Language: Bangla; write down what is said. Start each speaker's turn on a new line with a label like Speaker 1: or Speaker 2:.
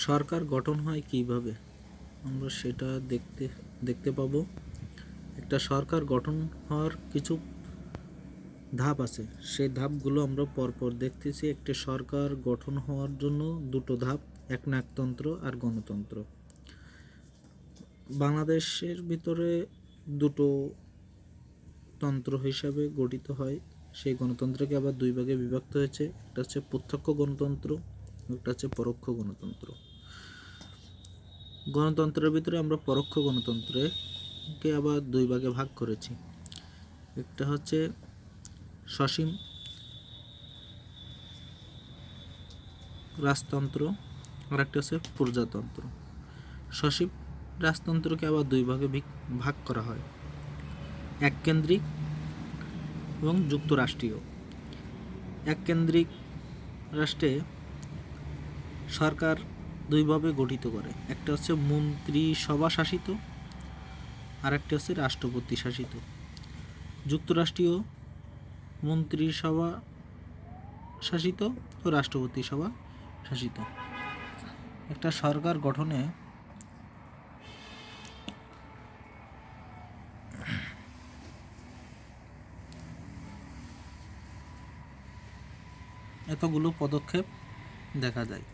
Speaker 1: সরকার গঠন হয় কিভাবে? আমরা সেটা দেখতে পাবো। একটা সরকার গঠন হওয়ার কিছু ধাপ আছে, সেই ধাপগুলো আমরা পরপর দেখতেছি। একটি সরকার গঠন হওয়ার জন্য দুটো ধাপ, একনায়কতন্ত্র আর গণতন্ত্র। বাংলাদেশের ভিতরে দুটো তন্ত্র হিসাবে গঠিত হয়। সেই গণতন্ত্রকে আবার দুই ভাগে বিভক্ত হয়েছে, একটা হচ্ছে প্রত্যক্ষ গণতন্ত্র, একটা হচ্ছে পরোক্ষ গণতন্ত্র। গণতন্ত্রের ভিতরে আমরা পরোক্ষ গণতন্ত্রকে আবার দুই ভাগে ভাগ করেছি। একটা হচ্ছে সসীম রাজতন্ত্র আর একটা হচ্ছে প্রজাতন্ত্র। সসীম রাজতন্ত্রকে আবার দুই ভাগে ভাগ করা হয়, এককেন্দ্রিক এবং যুক্তরাষ্ট্রীয়। এককেন্দ্রিক রাষ্ট্রে সরকার দুইভাবে গঠিত করে, একটা হচ্ছে মন্ত্রিসভা শাসিত আর একটা হচ্ছে রাষ্ট্রপতি শাসিত। যুক্তরাষ্ট্রীয় মন্ত্রিসভা শাসিত ও রাষ্ট্রপতি সভা শাসিত। একটা সরকার গঠনে এতগুলো পদক্ষেপ দেখা যায়।